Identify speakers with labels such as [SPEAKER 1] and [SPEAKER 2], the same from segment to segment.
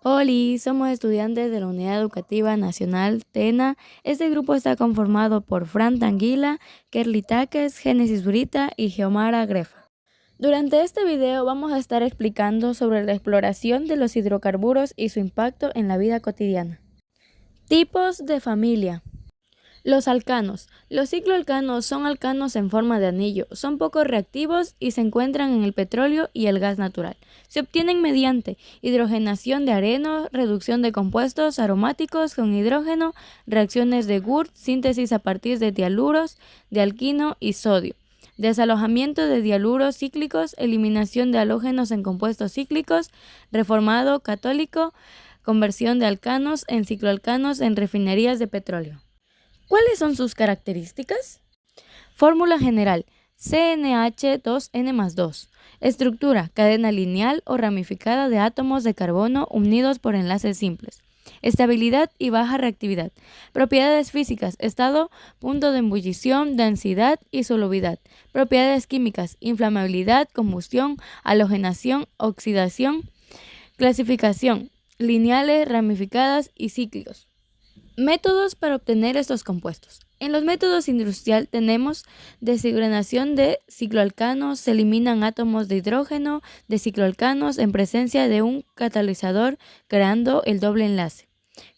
[SPEAKER 1] Hola, somos estudiantes de la Unidad Educativa Nacional TENA. Este grupo está conformado por Fran Tanguila, Kerly Taques, Génesis Burita y Geomara Grefa. Durante este video vamos a estar explicando sobre la exploración de los hidrocarburos y su impacto en la vida cotidiana. Tipos de familia. Los alcanos. Los cicloalcanos son alcanos en forma de anillo, son poco reactivos y se encuentran en el petróleo y el gas natural. Se obtienen mediante hidrogenación de areno, reducción de compuestos aromáticos con hidrógeno, reacciones de Wurth, síntesis a partir de dialuros, de alquino y sodio, desalojamiento de dialuros cíclicos, eliminación de halógenos en compuestos cíclicos, reformado católico, conversión de alcanos en cicloalcanos en refinerías de petróleo. ¿Cuáles son sus características? Fórmula general: CnH2n+2. Estructura: cadena lineal o ramificada de átomos de carbono unidos por enlaces simples. Estabilidad y baja reactividad. Propiedades físicas: estado, punto de ebullición, densidad y solubilidad. Propiedades químicas: inflamabilidad, combustión, halogenación, oxidación. Clasificación: lineales, ramificadas y cíclicos. Métodos para obtener estos compuestos. En los métodos industriales tenemos deshidrogenación de cicloalcanos, se eliminan átomos de hidrógeno de cicloalcanos en presencia de un catalizador creando el doble enlace.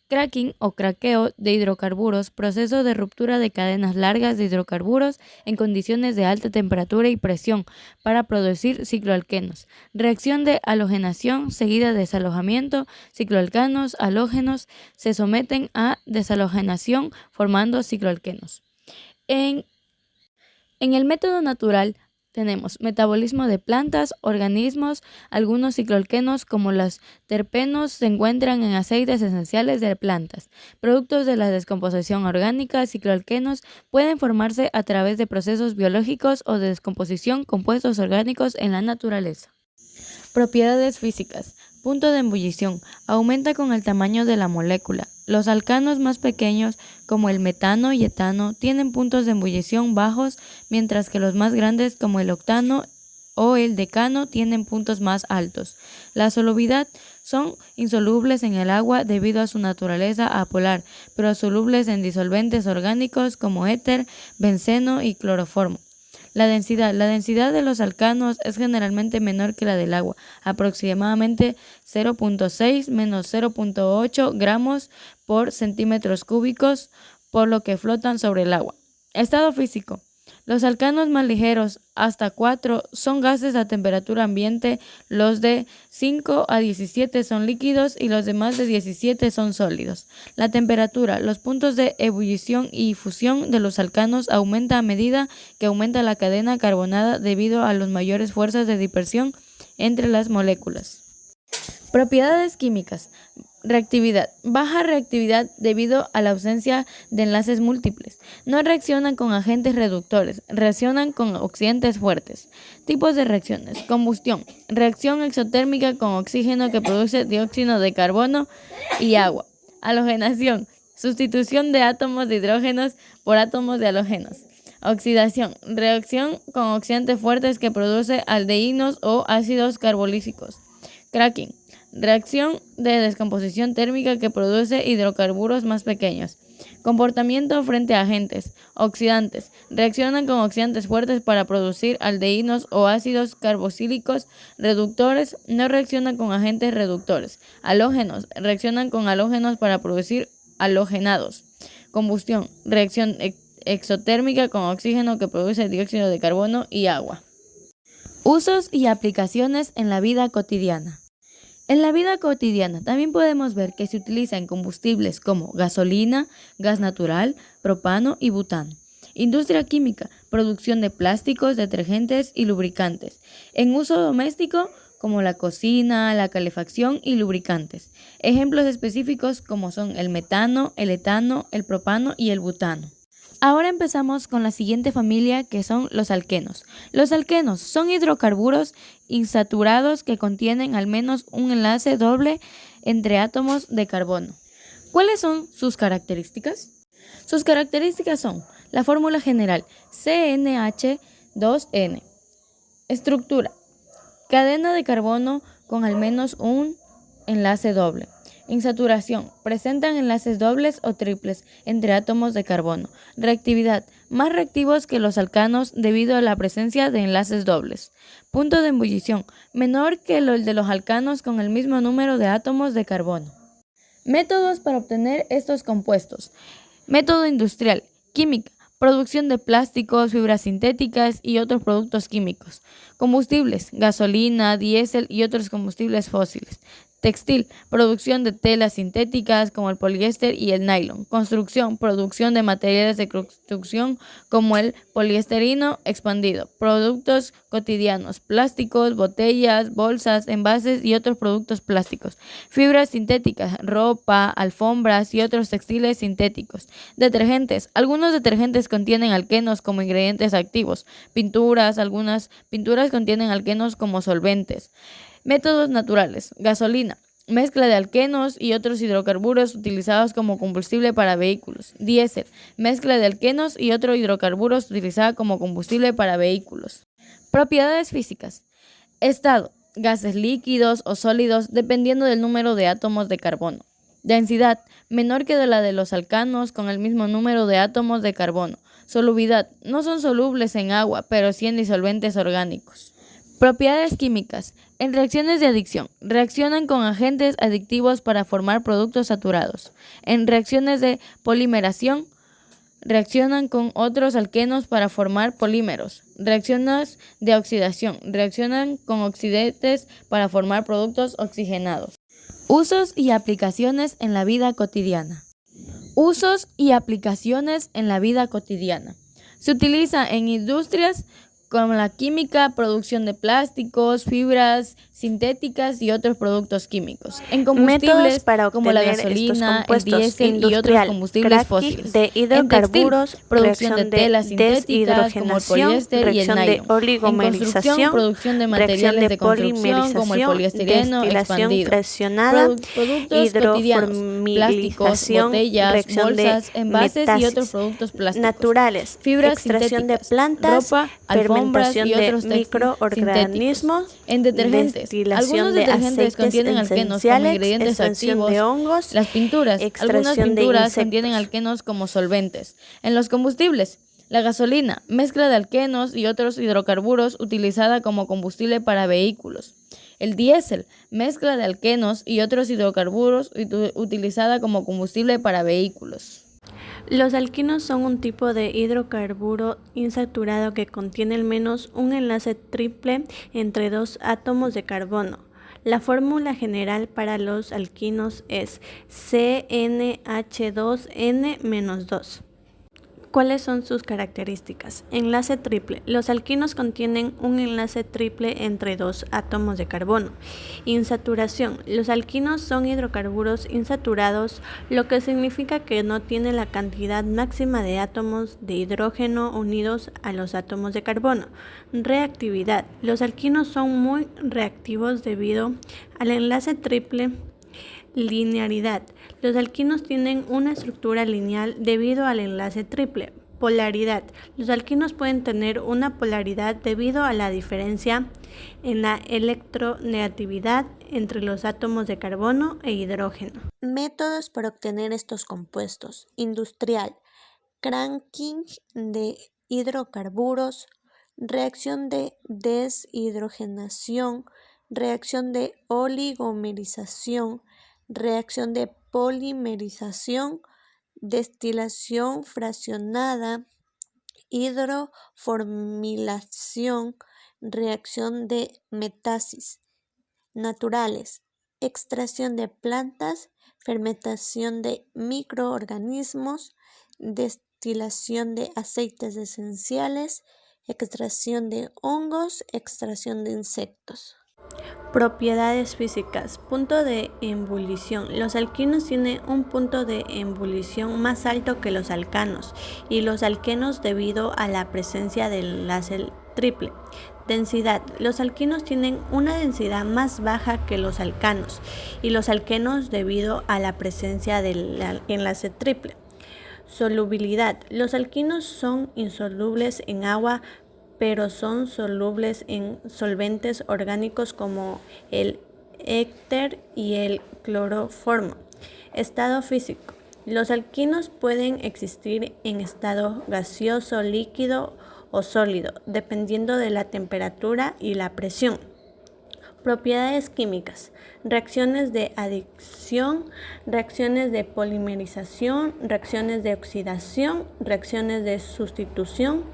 [SPEAKER 1] Cracking o craqueo de hidrocarburos, proceso de ruptura de cadenas largas de hidrocarburos en condiciones de alta temperatura y presión para producir cicloalquenos. Reacción de halogenación seguida de desalojamiento, cicloalcanos, halógenos se someten a desalogenación formando cicloalquenos. En el método natural tenemos metabolismo de plantas, organismos, algunos cicloalquenos como los terpenos se encuentran en aceites esenciales de plantas. Productos de la descomposición orgánica, cicloalquenos pueden formarse a través de procesos biológicos o de descomposición compuestos orgánicos en la naturaleza. Propiedades físicas. Punto de ebullición. Aumenta con el tamaño de la molécula. Los alcanos más pequeños, como el metano y etano, tienen puntos de ebullición bajos, mientras que los más grandes, como el octano o el decano, tienen puntos más altos. La solubilidad: son insolubles en el agua debido a su naturaleza apolar, pero solubles en disolventes orgánicos como éter, benceno y cloroformo. La densidad de los alcanos es generalmente menor que la del agua, aproximadamente 0.6 menos 0.8 gramos por centímetros cúbicos, por lo que flotan sobre el agua. Estado físico. Los alcanos más ligeros, hasta 4, son gases a temperatura ambiente, los de 5 a 17 son líquidos y los de más de 17 son sólidos. La temperatura, los puntos de ebullición y fusión de los alcanos aumenta a medida que aumenta la cadena carbonada debido a las mayores fuerzas de dispersión entre las moléculas. Propiedades químicas. Reactividad. Baja reactividad debido a la ausencia de enlaces múltiples. No reaccionan con agentes reductores, reaccionan con oxidantes fuertes. Tipos de reacciones. Combustión. Reacción exotérmica con oxígeno que produce dióxido de carbono y agua. Halogenación. Sustitución de átomos de hidrógenos por átomos de halógenos. Oxidación. Reacción con oxidantes fuertes que produce aldehídos o ácidos carbolíficos. Cracking. Reacción de descomposición térmica que produce hidrocarburos más pequeños. Comportamiento frente a agentes. Oxidantes. Reaccionan con oxidantes fuertes para producir aldehídos o ácidos carboxílicos. Reductores. No reaccionan con agentes reductores. Halógenos. Reaccionan con halógenos para producir halogenados. Combustión. Reacción exotérmica con oxígeno que produce dióxido de carbono y agua. Usos y aplicaciones en la vida cotidiana. En la vida cotidiana también podemos ver que se utilizan combustibles como gasolina, gas natural, propano y butano. Industria química, producción de plásticos, detergentes y lubricantes. En uso doméstico, como la cocina, la calefacción y lubricantes. Ejemplos específicos como son el metano, el etano, el propano y el butano. Ahora empezamos con la siguiente familia, que son los alquenos. Los alquenos son hidrocarburos insaturados que contienen al menos un enlace doble entre átomos de carbono. ¿Cuáles son sus características? Sus características son la fórmula general: CnH2n. Estructura: cadena de carbono con al menos un enlace doble. Insaturación. Presentan enlaces dobles o triples entre átomos de carbono. Reactividad. Más reactivos que los alcanos debido a la presencia de enlaces dobles. Punto de ebullición. Menor que el de los alcanos con el mismo número de átomos de carbono. Métodos para obtener estos compuestos. Método industrial. Química. Producción de plásticos, fibras sintéticas y otros productos químicos. Combustibles. Gasolina, diésel y otros combustibles fósiles. Textil, producción de telas sintéticas como el poliéster y el nylon. Construcción, producción de materiales de construcción como el poliesterino expandido. Productos cotidianos, plásticos, botellas, bolsas, envases y otros productos plásticos. Fibras sintéticas, ropa, alfombras y otros textiles sintéticos. Detergentes, algunos detergentes contienen alquenos como ingredientes activos. Pinturas, algunas pinturas contienen alquenos como solventes. Métodos naturales. Gasolina. Mezcla de alquenos y otros hidrocarburos utilizados como combustible para vehículos. Diésel. Mezcla de alquenos y otros hidrocarburos utilizada como combustible para vehículos. Propiedades físicas. Estado. Gases líquidos o sólidos dependiendo del número de átomos de carbono. Densidad. Menor que de la de los alcanos con el mismo número de átomos de carbono. Solubilidad. No son solubles en agua, pero sí en disolventes orgánicos. Propiedades químicas. En reacciones de adicción, reaccionan con agentes adictivos para formar productos saturados. En reacciones de polimeración, reaccionan con otros alquenos para formar polímeros. Reacciones de oxidación, reaccionan con oxidantes para formar productos oxigenados. Usos y aplicaciones en la vida cotidiana. Usos y aplicaciones en la vida cotidiana. Se utiliza en industrias como la química, producción de plásticos, fibras sintéticas y otros productos químicos. En combustibles como la gasolina, el diésel y otros combustibles fósiles.
[SPEAKER 2] De hidrocarburos,
[SPEAKER 1] en textil, producción de telas sintéticas como el poliéster y el nylon.
[SPEAKER 2] De oligomerización,
[SPEAKER 1] en construcción de materiales de construcción como el poliestereno expandido.
[SPEAKER 2] Presionada,
[SPEAKER 1] productos cotidianos, plásticos, botellas, bolsas, envases y otros productos plásticos.
[SPEAKER 2] Naturales,
[SPEAKER 1] fibras
[SPEAKER 2] extracción de
[SPEAKER 1] sintéticas,
[SPEAKER 2] plantas,
[SPEAKER 1] ropa, alfombras y otros
[SPEAKER 2] microorganismos,
[SPEAKER 1] en detergentes. Algunos detergentes contienen alquenos como ingredientes activos.
[SPEAKER 2] De hongos,
[SPEAKER 1] las pinturas. Algunas pinturas contienen alquenos como solventes. En los combustibles. La gasolina, mezcla de alquenos y otros hidrocarburos utilizada como combustible para vehículos. El diésel, mezcla de alquenos y otros hidrocarburos utilizada como combustible para vehículos.
[SPEAKER 2] Los alquinos son un tipo de hidrocarburo insaturado que contiene al menos un enlace triple entre dos átomos de carbono. La fórmula general para los alquinos es CnH2n-2. ¿Cuáles son sus características? Enlace triple. Los alquinos contienen un enlace triple entre dos átomos de carbono. Insaturación. Los alquinos son hidrocarburos insaturados, lo que significa que no tienen la cantidad máxima de átomos de hidrógeno unidos a los átomos de carbono. Reactividad. Los alquinos son muy reactivos debido al enlace triple. Linearidad. Los alquinos tienen una estructura lineal debido al enlace triple. Polaridad. Los alquinos pueden tener una polaridad debido a la diferencia en la electronegatividad entre los átomos de carbono e hidrógeno. Métodos para obtener estos compuestos. Industrial. Cracking de hidrocarburos, reacción de deshidrogenación, reacción de oligomerización, reacción de polimerización, destilación fraccionada, hidroformilación, reacción de metásis. Naturales, extracción de plantas, fermentación de microorganismos, destilación de aceites esenciales, extracción de hongos, extracción de insectos. Propiedades físicas. Punto de ebullición. Los alquinos tienen un punto de ebullición más alto que los alcanos y los alquenos debido a la presencia del enlace triple. Densidad. Los alquinos tienen una densidad más baja que los alcanos y los alquenos debido a la presencia del enlace triple. Solubilidad. Los alquinos son insolubles en agua, pero son solubles en solventes orgánicos como el éter y el cloroformo. Estado físico. Los alquinos pueden existir en estado gaseoso, líquido o sólido, dependiendo de la temperatura y la presión. Propiedades químicas. Reacciones de adicción, reacciones de polimerización, reacciones de oxidación, reacciones de sustitución,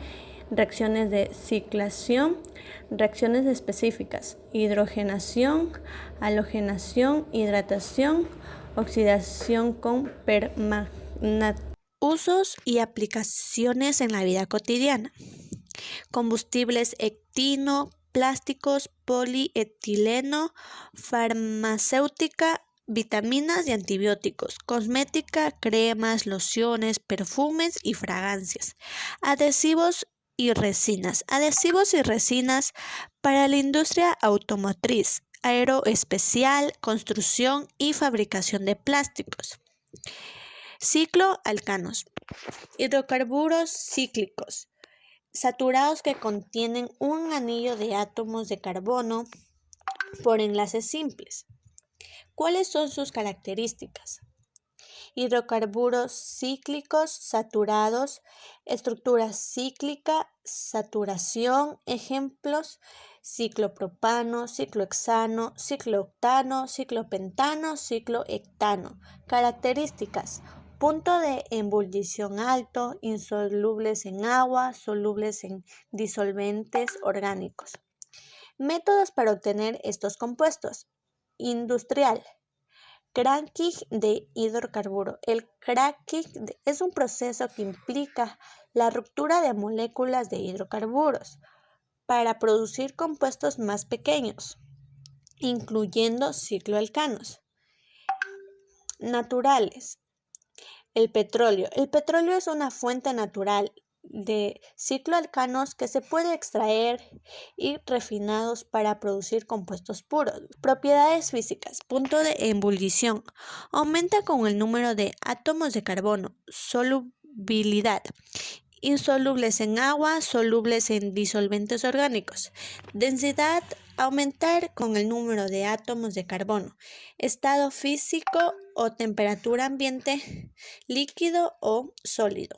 [SPEAKER 2] reacciones de ciclación, reacciones específicas, hidrogenación, halogenación, hidratación, oxidación con permanganato. Usos y aplicaciones en la vida cotidiana. Combustibles etino, plásticos, polietileno, farmacéutica, vitaminas y antibióticos, cosmética, cremas, lociones, perfumes y fragancias, adhesivos y resinas. Adhesivos y resinas para la industria automotriz, aeroespacial, construcción y fabricación de plásticos. Cicloalcanos. Hidrocarburos cíclicos saturados que contienen un anillo de átomos de carbono por enlaces simples. ¿Cuáles son sus características? Hidrocarburos cíclicos saturados, estructura cíclica, saturación, ejemplos: ciclopropano, ciclohexano, ciclooctano, ciclopentano, ciclohectano. Características: punto de ebullición alto, insolubles en agua, solubles en disolventes orgánicos. Métodos para obtener estos compuestos. Industrial. Cracking de hidrocarburo. El cracking es un proceso que implica la ruptura de moléculas de hidrocarburos para producir compuestos más pequeños, incluyendo cicloalcanos. Naturales. El petróleo. El petróleo es una fuente natural de cicloalcanos que se puede extraer y refinados para producir compuestos puros. Propiedades físicas. Punto de ebullición. Aumenta con el número de átomos de carbono. Solubilidad. Insolubles en agua, solubles en disolventes orgánicos. Densidad. Aumentar con el número de átomos de carbono. Estado físico o temperatura ambiente, líquido o sólido.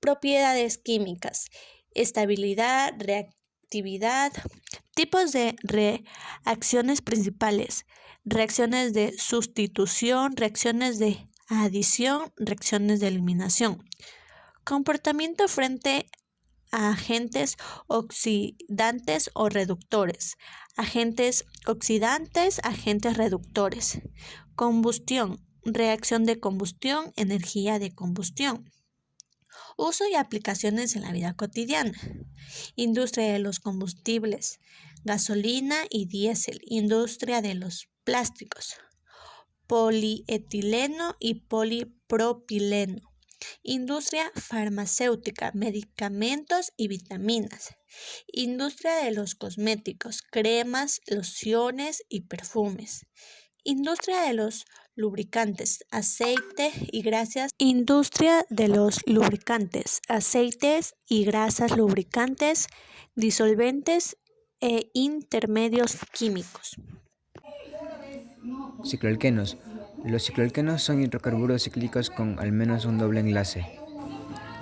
[SPEAKER 2] Propiedades químicas. Estabilidad, reactividad. Tipos de reacciones principales. Reacciones de sustitución, reacciones de adición, reacciones de eliminación. Comportamiento frente a agentes oxidantes o reductores. Agentes oxidantes, agentes reductores. Combustión, reacción de combustión, energía de combustión. Uso y aplicaciones en la vida cotidiana. Industria de los combustibles, gasolina y diésel. Industria de los plásticos, polietileno y polipropileno. Industria farmacéutica, medicamentos y vitaminas. Industria de los cosméticos, cremas, lociones y perfumes. Industria de los lubricantes, aceite y grasas. Industria de los lubricantes, aceites y grasas, lubricantes, disolventes e intermedios químicos.
[SPEAKER 3] Cicloalquenos. Los cicloalquenos son hidrocarburos cíclicos con al menos un doble enlace.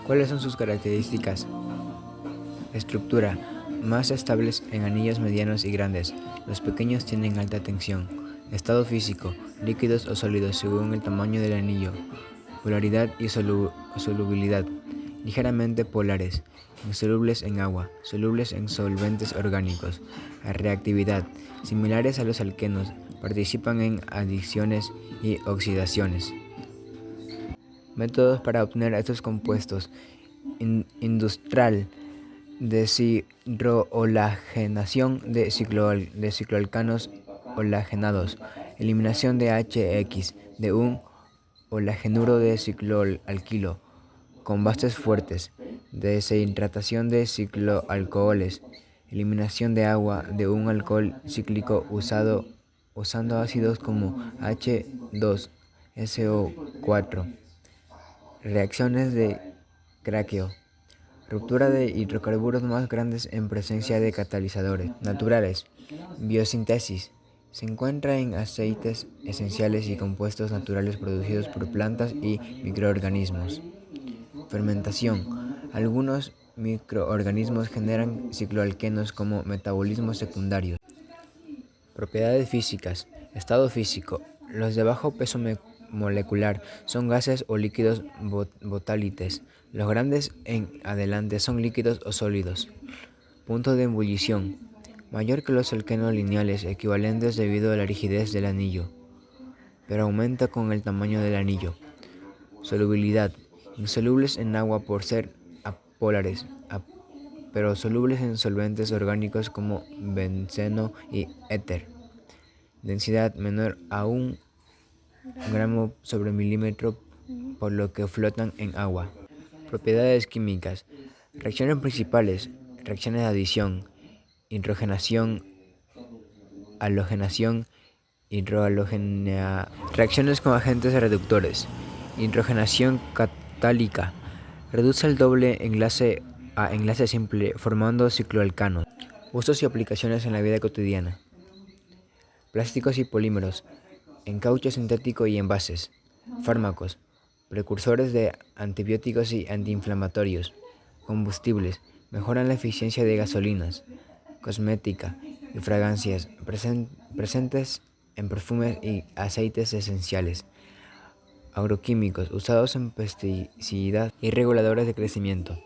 [SPEAKER 3] ¿Cuáles son sus características? Estructura. Más estables en anillos medianos y grandes. Los pequeños tienen alta tensión. Estado físico. Líquidos o sólidos según el tamaño del anillo. Polaridad y solubilidad. Ligeramente polares. Insolubles en agua. Solubles en solventes orgánicos. Reactividad. Similares a los alquenos. Participan en adiciones y oxidaciones. Métodos para obtener estos compuestos. Industrial. Deshidroolagenación de cicloalcanos olagenados. Eliminación de HX de un olagenuro de cicloalquilo con bases fuertes. Deshidratación de cicloalcoholes. Eliminación de agua de un alcohol cíclico usando ácidos como H2SO4. Reacciones de craqueo. Ruptura de hidrocarburos más grandes en presencia de catalizadores naturales. Biosíntesis. Se encuentra en aceites esenciales y compuestos naturales producidos por plantas y microorganismos. Fermentación. Algunos microorganismos generan cicloalquenos como metabolismos secundarios. Propiedades físicas. Estado físico. Los de bajo peso molecular son gases o líquidos volátiles. Los grandes en adelante son líquidos o sólidos. Punto de ebullición. Mayor que los alquenos lineales equivalentes debido a la rigidez del anillo, pero aumenta con el tamaño del anillo. Solubilidad. Insolubles en agua por ser apolares, pero solubles en solventes orgánicos como benceno y éter. Densidad menor a 1 gramo sobre milímetro, por lo que flotan en agua. Propiedades químicas. Reacciones principales. Reacciones de adición, hidrogenación, halogenación, hidrohalogenia. Reacciones con agentes reductores. Hidrogenación catálica. Reduce el doble enlace a enlace simple formando cicloalcanos. Usos y aplicaciones en la vida cotidiana. Plásticos y polímeros. En caucho sintético y envases. Fármacos. Precursores de antibióticos y antiinflamatorios. Combustibles. Mejoran la eficiencia de gasolinas. Cosmética y fragancias presentes en perfumes y aceites esenciales. Agroquímicos usados en pesticidas y reguladores de crecimiento.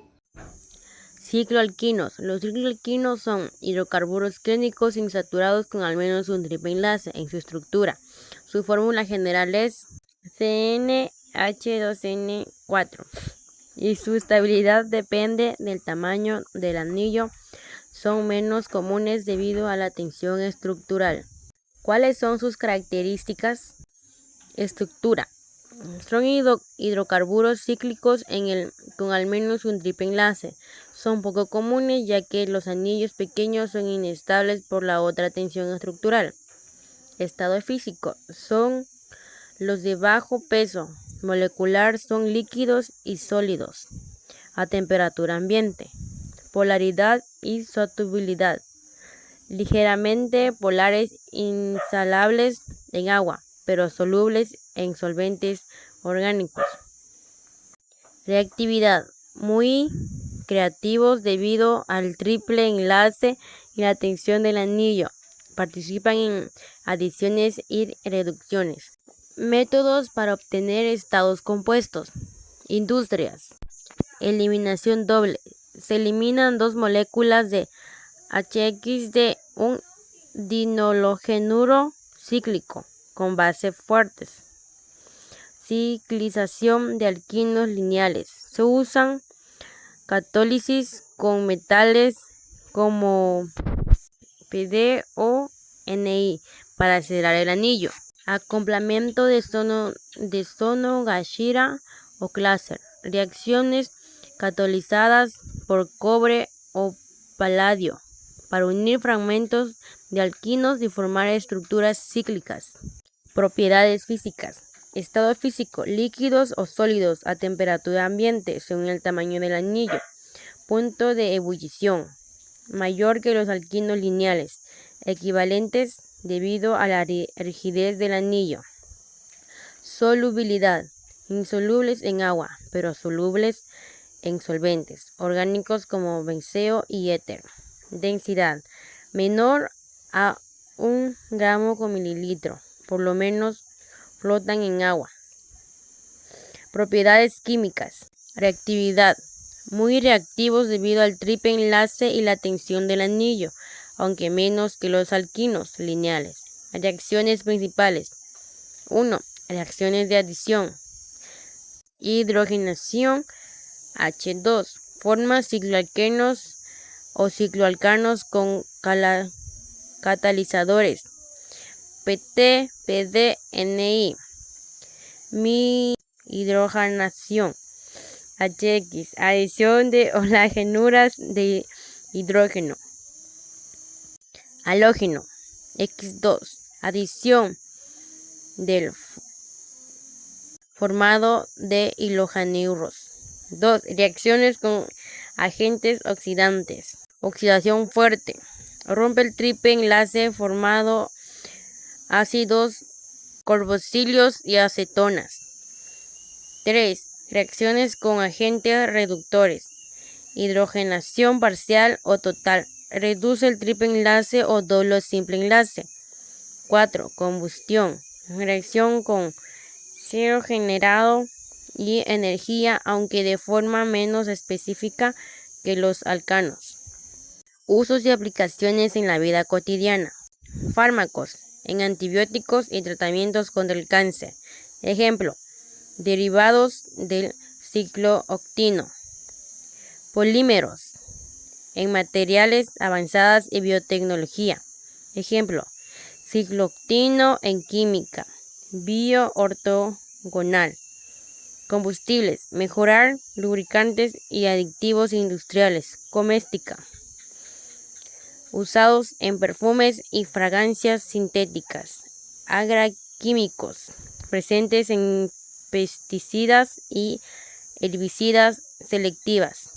[SPEAKER 4] Cicloalquinos. Los cicloalquinos son hidrocarburos clínicos insaturados con al menos un triple enlace en su estructura. Su fórmula general es CnH2n4 y su estabilidad depende del tamaño del anillo. Son menos comunes debido a la tensión estructural. ¿Cuáles son sus características? Estructura. Son hidrocarburos cíclicos con al menos un triple enlace. Son poco comunes ya que los anillos pequeños son inestables por la otra tensión estructural. Estado físico. Son los de bajo peso molecular, son líquidos y sólidos a temperatura ambiente. Polaridad y solubilidad. Ligeramente polares, insalables en agua, pero solubles en solventes orgánicos. Reactividad. Muy creativos debido al triple enlace y la tensión del anillo. Participan en adiciones y reducciones. Métodos para obtener estados compuestos. Industrias. Eliminación doble. Se eliminan 2 moléculas de HX de un dinologenuro cíclico con bases fuertes. Ciclización de alquinos lineales. Se usan católisis con metales como PD o Ni para acelerar el anillo. Acoplamiento de Sonogashira o Claser. Reacciones catalizadas por cobre o paladio para unir fragmentos de alquinos y formar estructuras cíclicas. Propiedades físicas. Estado físico. Líquidos o sólidos a temperatura ambiente según el tamaño del anillo. Punto de ebullición. Mayor que los alquinos lineales. Equivalentes debido a la rigidez del anillo. Solubilidad. Insolubles en agua, pero solubles en solventes orgánicos como benceno y éter. Densidad. Menor a 1 gramo por mililitro. Por lo menos flotan en agua. Propiedades químicas. Reactividad. Muy reactivos debido al triple enlace y la tensión del anillo, aunque menos que los alquinos lineales. Reacciones principales. 1. Reacciones de adición. Hidrogenación. H2. Forma cicloalquenos o cicloalcanos con catalizadores. PT, PD, Ni. Mi hidrogenación. HX. Adición de halogenuras de hidrógeno. Halógeno. X2. Adición del formado de halogenuros. 2. Reacciones con agentes oxidantes. Oxidación fuerte. Rompe el triple enlace formado ácidos carboxílicos y acetonas. 3. Reacciones con agentes reductores. Hidrogenación parcial o total. Reduce el triple enlace o doble o simple enlace. 4. Combustión. Reacción con cero generado y energía, aunque de forma menos específica que los alcanos. Usos y aplicaciones en la vida cotidiana. Fármacos, en antibióticos y tratamientos contra el cáncer. Ejemplo, derivados del ciclooctino. Polímeros, en materiales avanzadas y biotecnología. Ejemplo, ciclooctino en química, bioortogonal. Combustibles, mejorar lubricantes y aditivos industriales, coméstica. Usados en perfumes y fragancias sintéticas, agroquímicos, presentes en pesticidas y herbicidas selectivas.